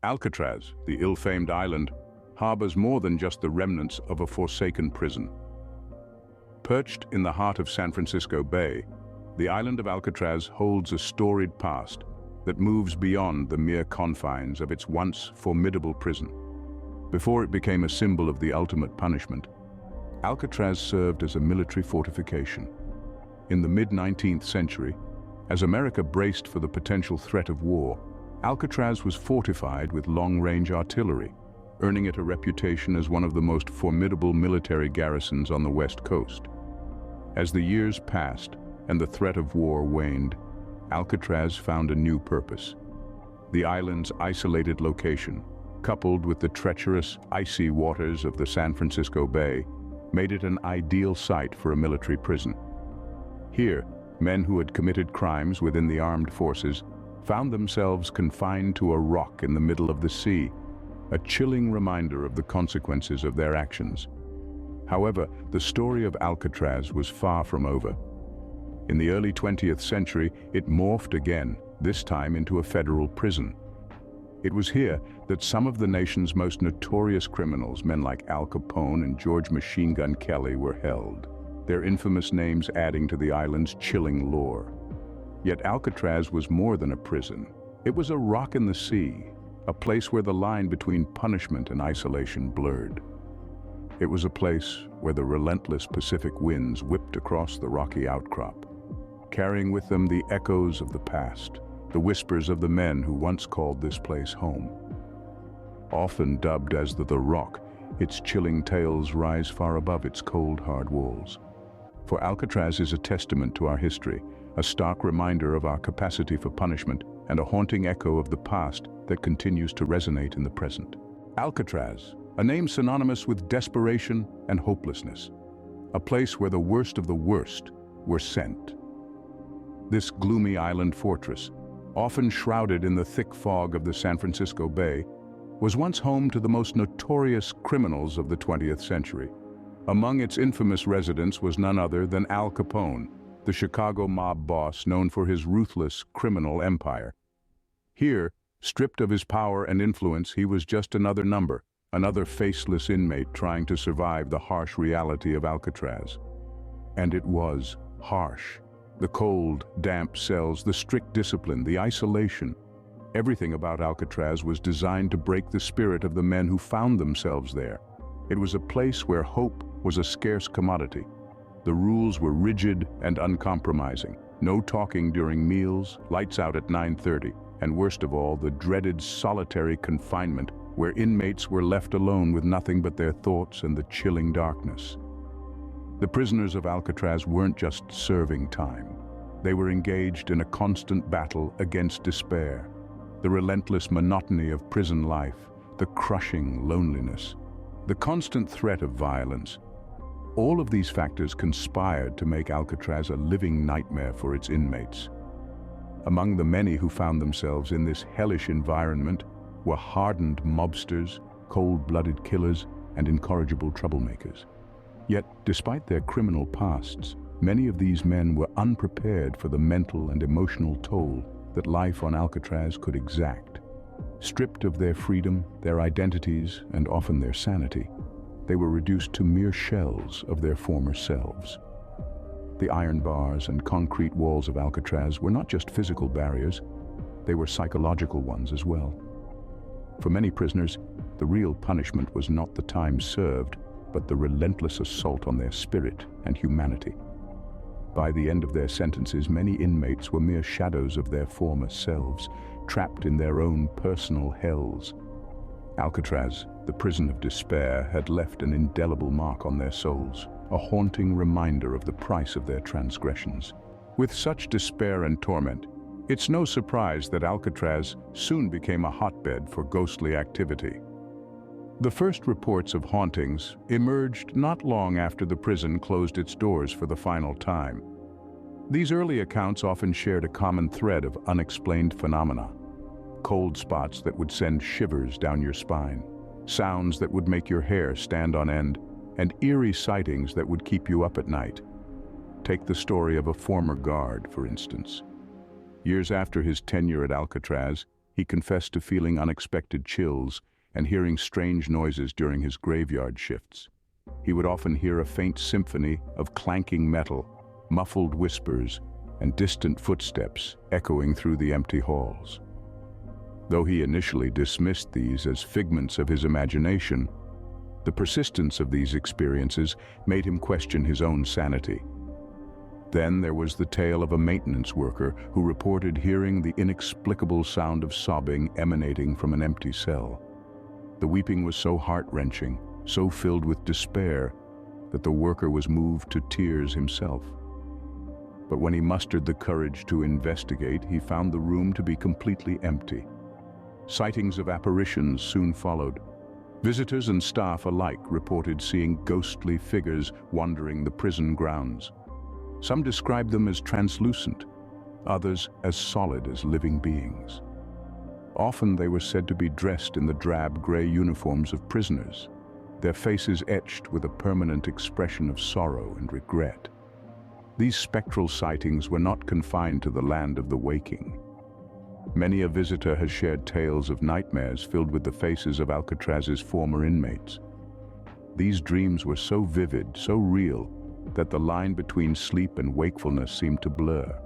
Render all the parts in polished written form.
Alcatraz, the ill-famed island, harbors more than just the remnants of a forsaken prison. Perched in the heart of San Francisco Bay, the island of Alcatraz holds a storied past that moves beyond the mere confines of its once formidable prison. Before it became a symbol of the ultimate punishment, Alcatraz served as a military fortification. In the mid-19th century, as America braced for the potential threat of war, Alcatraz was fortified with long-range artillery, earning it a reputation as one of the most formidable military garrisons on the West Coast. As the years passed and the threat of war waned, Alcatraz found a new purpose. The island's isolated location, coupled with the treacherous, icy waters of the San Francisco Bay, made it an ideal site for a military prison. Here, men who had committed crimes within the armed forces found themselves confined to a rock in the middle of the sea, a chilling reminder of the consequences of their actions. However, the story of Alcatraz was far from over. In the early 20th century, it morphed again, this time into a federal prison. It was here that some of the nation's most notorious criminals, men like Al Capone and George Machine Gun Kelly, were held, their infamous names adding to the island's chilling lore. Yet Alcatraz was more than a prison. It was a rock in the sea, a place where the line between punishment and isolation blurred. It was a place where the relentless Pacific winds whipped across the rocky outcrop, carrying with them the echoes of the past, the whispers of the men who once called this place home. Often dubbed as the Rock, its chilling tales rise far above its cold, hard walls. For Alcatraz is a testament to our history, a stark reminder of our capacity for punishment, and a haunting echo of the past that continues to resonate in the present. Alcatraz, a name synonymous with desperation and hopelessness, a place where the worst of the worst were sent. This gloomy island fortress, often shrouded in the thick fog of the San Francisco Bay, was once home to the most notorious criminals of the 20th century. Among its infamous residents was none other than Al Capone, the Chicago mob boss known for his ruthless criminal empire. Here, stripped of his power and influence, he was just another number, another faceless inmate trying to survive the harsh reality of Alcatraz. And it was harsh. The cold, damp cells, the strict discipline, the isolation. Everything about Alcatraz was designed to break the spirit of the men who found themselves there. It was a place where hope was a scarce commodity. The rules were rigid and uncompromising. No talking during meals, lights out at 9:30, and worst of all, the dreaded solitary confinement where inmates were left alone with nothing but their thoughts and the chilling darkness. The prisoners of Alcatraz weren't just serving time. They were engaged in a constant battle against despair, the relentless monotony of prison life, the crushing loneliness, the constant threat of violence. All of these factors conspired to make Alcatraz a living nightmare for its inmates. Among the many who found themselves in this hellish environment were hardened mobsters, cold-blooded killers, and incorrigible troublemakers. Yet, despite their criminal pasts, many of these men were unprepared for the mental and emotional toll that life on Alcatraz could exact. Stripped of their freedom, their identities, and often their sanity, they were reduced to mere shells of their former selves. The iron bars and concrete walls of Alcatraz were not just physical barriers, they were psychological ones as well. For many prisoners, the real punishment was not the time served, but the relentless assault on their spirit and humanity. By the end of their sentences, many inmates were mere shadows of their former selves, trapped in their own personal hells. Alcatraz, the prison of despair, had left an indelible mark on their souls, a haunting reminder of the price of their transgressions. With such despair and torment, it's no surprise that Alcatraz soon became a hotbed for ghostly activity. The first reports of hauntings emerged not long after the prison closed its doors for the final time. These early accounts often shared a common thread of unexplained phenomena: cold spots that would send shivers down your spine, sounds that would make your hair stand on end, and eerie sightings that would keep you up at night. Take the story of a former guard, for instance. Years after his tenure at Alcatraz, He confessed to feeling unexpected chills and hearing strange noises during his graveyard shifts. He would often hear a faint symphony of clanking metal, muffled whispers, and distant footsteps echoing through the empty halls. Though he initially dismissed these as figments of his imagination, the persistence of these experiences made him question his own sanity. Then there was the tale of a maintenance worker who reported hearing the inexplicable sound of sobbing emanating from an empty cell. The weeping was so heart-wrenching, so filled with despair, that the worker was moved to tears himself. But when he mustered the courage to investigate, he found the room to be completely empty. Sightings of apparitions soon followed. Visitors and staff alike reported seeing ghostly figures wandering the prison grounds. Some described them as translucent, others as solid as living beings. Often they were said to be dressed in the drab gray uniforms of prisoners, their faces etched with a permanent expression of sorrow and regret. These spectral sightings were not confined to the land of the waking. Many a visitor has shared tales of nightmares filled with the faces of Alcatraz's former inmates. These dreams were so vivid, so real, that the line between sleep and wakefulness seemed to blur.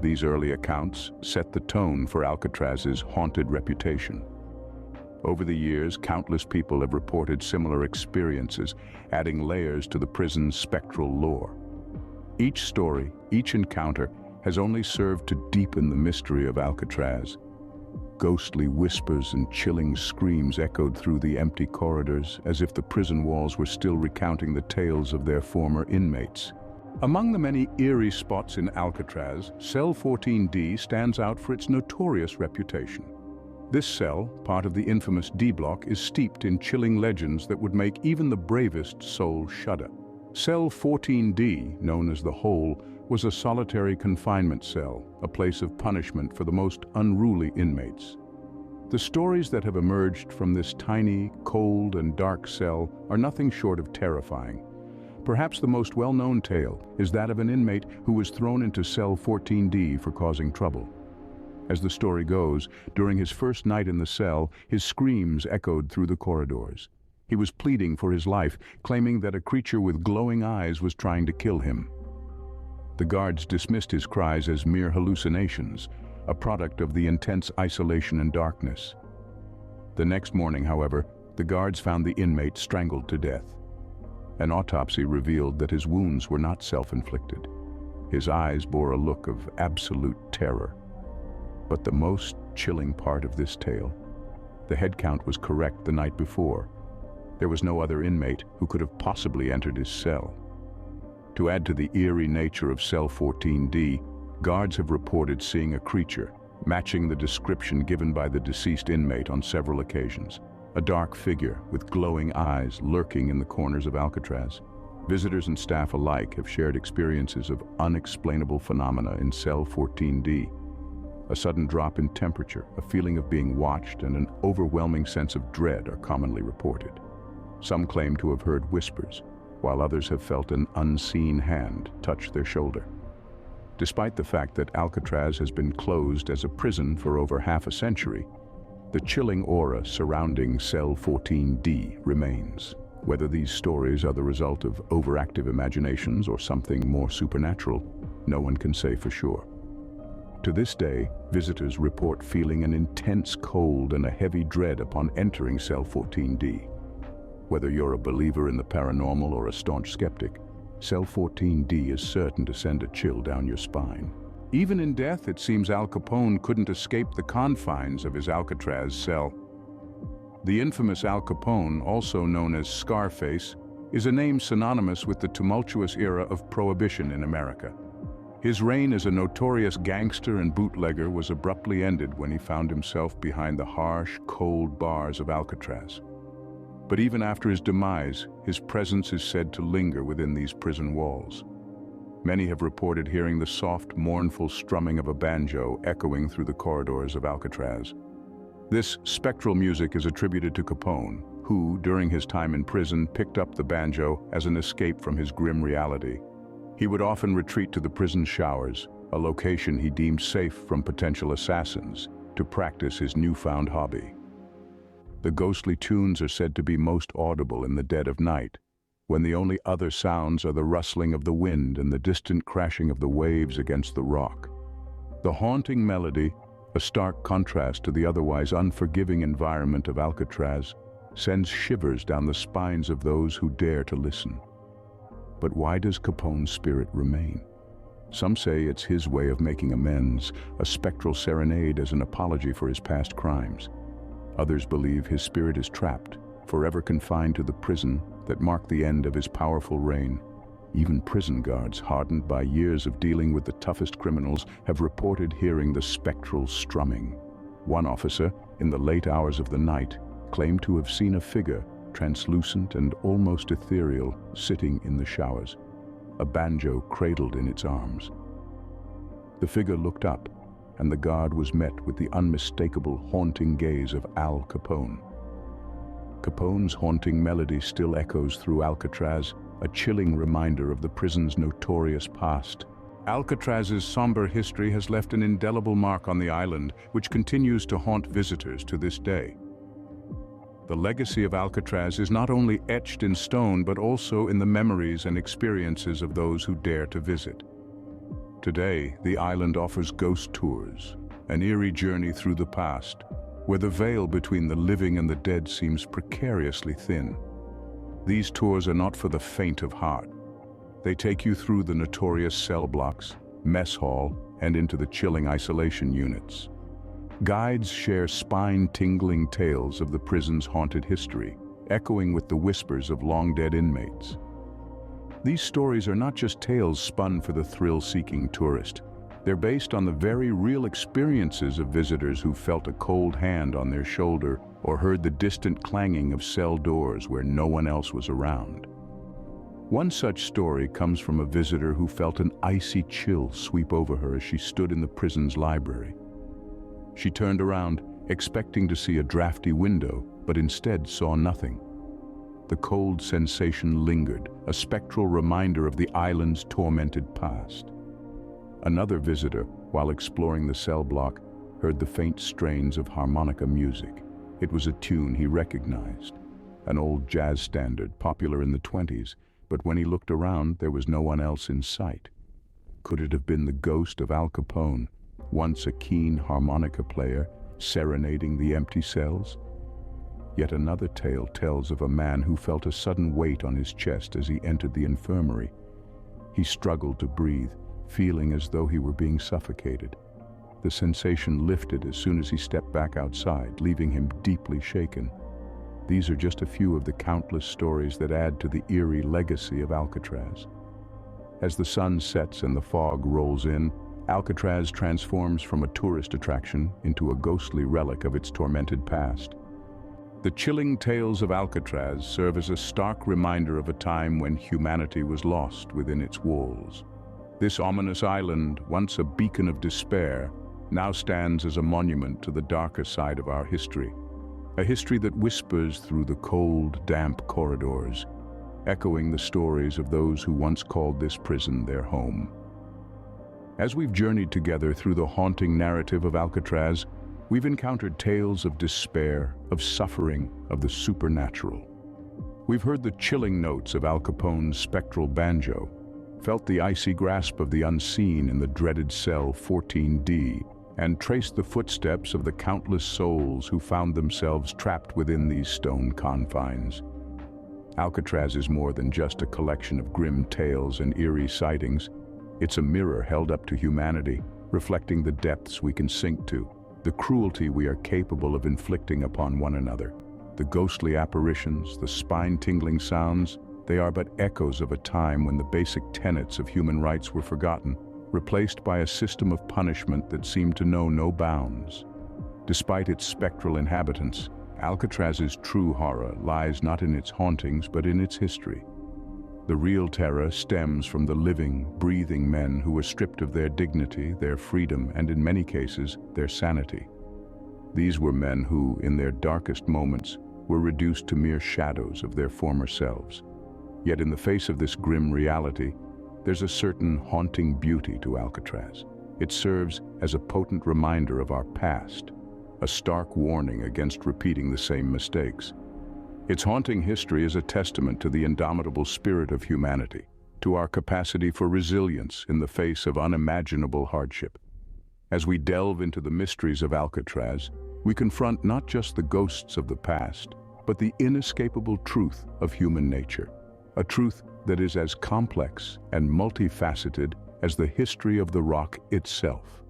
These early accounts set the tone for Alcatraz's haunted reputation. Over the years, countless people have reported similar experiences, adding layers to the prison's spectral lore. Each story, each encounter, has only served to deepen the mystery of Alcatraz. Ghostly whispers and chilling screams echoed through the empty corridors, as if the prison walls were still recounting the tales of their former inmates. Among the many eerie spots in Alcatraz, Cell 14D stands out for its notorious reputation. This cell, part of the infamous D Block, is steeped in chilling legends that would make even the bravest soul shudder. Cell 14D, known as the Hole, was a solitary confinement cell, a place of punishment for the most unruly inmates. The stories that have emerged from this tiny, cold, and dark cell are nothing short of terrifying. Perhaps the most well-known tale is that of an inmate who was thrown into Cell 14D for causing trouble. As the story goes, during his first night in the cell, his screams echoed through the corridors. He was pleading for his life, claiming that a creature with glowing eyes was trying to kill him. The guards dismissed his cries as mere hallucinations, a product of the intense isolation and darkness. The next morning, however, the guards found the inmate strangled to death. An autopsy revealed that his wounds were not self-inflicted. His eyes bore a look of absolute terror. But the most chilling part of this tale, the head count was correct the night before. There was no other inmate who could have possibly entered his cell. To add to the eerie nature of Cell 14D, guards have reported seeing a creature, matching the description given by the deceased inmate on several occasions. A dark figure with glowing eyes lurking in the corners of Alcatraz. Visitors and staff alike have shared experiences of unexplainable phenomena in Cell 14D. A sudden drop in temperature, a feeling of being watched, and an overwhelming sense of dread are commonly reported. Some claim to have heard whispers, while others have felt an unseen hand touch their shoulder. Despite the fact that Alcatraz has been closed as a prison for over half a century, the chilling aura surrounding Cell 14D remains. Whether these stories are the result of overactive imaginations or something more supernatural, no one can say for sure. To this day, visitors report feeling an intense cold and a heavy dread upon entering Cell 14D. Whether you're a believer in the paranormal or a staunch skeptic, Cell 14D is certain to send a chill down your spine. Even in death, it seems Al Capone couldn't escape the confines of his Alcatraz cell. The infamous Al Capone, also known as Scarface, is a name synonymous with the tumultuous era of Prohibition in America. His reign as a notorious gangster and bootlegger was abruptly ended when he found himself behind the harsh, cold bars of Alcatraz. But even after his demise, his presence is said to linger within these prison walls. Many have reported hearing the soft, mournful strumming of a banjo echoing through the corridors of Alcatraz. This spectral music is attributed to Capone, who, during his time in prison, picked up the banjo as an escape from his grim reality. He would often retreat to the prison showers, a location he deemed safe from potential assassins, to practice his newfound hobby. The ghostly tunes are said to be most audible in the dead of night, when the only other sounds are the rustling of the wind and the distant crashing of the waves against the rock. The haunting melody, a stark contrast to the otherwise unforgiving environment of Alcatraz, sends shivers down the spines of those who dare to listen. But why does Capone's spirit remain? Some say it's his way of making amends, a spectral serenade as an apology for his past crimes. Others believe his spirit is trapped, forever confined to the prison that marked the end of his powerful reign. Even prison guards, hardened by years of dealing with the toughest criminals, have reported hearing the spectral strumming. One officer, in the late hours of the night, claimed to have seen a figure, translucent and almost ethereal, sitting in the showers, a banjo cradled in its arms. The figure looked up, and the guard was met with the unmistakable, haunting gaze of Al Capone. Capone's haunting melody still echoes through Alcatraz, a chilling reminder of the prison's notorious past. Alcatraz's somber history has left an indelible mark on the island, which continues to haunt visitors to this day. The legacy of Alcatraz is not only etched in stone, but also in the memories and experiences of those who dare to visit. Today, the island offers ghost tours, an eerie journey through the past, where the veil between the living and the dead seems precariously thin. These tours are not for the faint of heart. They take you through the notorious cell blocks, mess hall, and into the chilling isolation units. Guides share spine-tingling tales of the prison's haunted history, echoing with the whispers of long-dead inmates. These stories are not just tales spun for the thrill-seeking tourist. They're based on the very real experiences of visitors who felt a cold hand on their shoulder or heard the distant clanging of cell doors where no one else was around. One such story comes from a visitor who felt an icy chill sweep over her as she stood in the prison's library. She turned around, expecting to see a drafty window, but instead saw nothing. The cold sensation lingered, a spectral reminder of the island's tormented past. Another visitor, while exploring the cell block, heard the faint strains of harmonica music. It was a tune he recognized, an old jazz standard popular in the 20s, but when he looked around, there was no one else in sight. Could it have been the ghost of Al Capone, once a keen harmonica player, serenading the empty cells? Yet another tale tells of a man who felt a sudden weight on his chest as he entered the infirmary. He struggled to breathe, feeling as though he were being suffocated. The sensation lifted as soon as he stepped back outside, leaving him deeply shaken. These are just a few of the countless stories that add to the eerie legacy of Alcatraz. As the sun sets and the fog rolls in, Alcatraz transforms from a tourist attraction into a ghostly relic of its tormented past. The chilling tales of Alcatraz serve as a stark reminder of a time when humanity was lost within its walls. This ominous island, once a beacon of despair, now stands as a monument to the darker side of our history. A history that whispers through the cold, damp corridors, echoing the stories of those who once called this prison their home. As we've journeyed together through the haunting narrative of Alcatraz, we've encountered tales of despair, of suffering, of the supernatural. We've heard the chilling notes of Al Capone's spectral banjo, felt the icy grasp of the unseen in the dreaded cell 14D, and traced the footsteps of the countless souls who found themselves trapped within these stone confines. Alcatraz is more than just a collection of grim tales and eerie sightings. It's a mirror held up to humanity, reflecting the depths we can sink to, the cruelty we are capable of inflicting upon one another. The ghostly apparitions, the spine-tingling sounds, they are but echoes of a time when the basic tenets of human rights were forgotten, replaced by a system of punishment that seemed to know no bounds. Despite its spectral inhabitants, Alcatraz's true horror lies not in its hauntings but in its history. The real terror stems from the living, breathing men who were stripped of their dignity, their freedom, and in many cases, their sanity. These were men who, in their darkest moments, were reduced to mere shadows of their former selves. Yet in the face of this grim reality, there's a certain haunting beauty to Alcatraz. It serves as a potent reminder of our past, a stark warning against repeating the same mistakes. Its haunting history is a testament to the indomitable spirit of humanity, to our capacity for resilience in the face of unimaginable hardship. As we delve into the mysteries of Alcatraz, we confront not just the ghosts of the past, but the inescapable truth of human nature, a truth that is as complex and multifaceted as the history of the rock itself.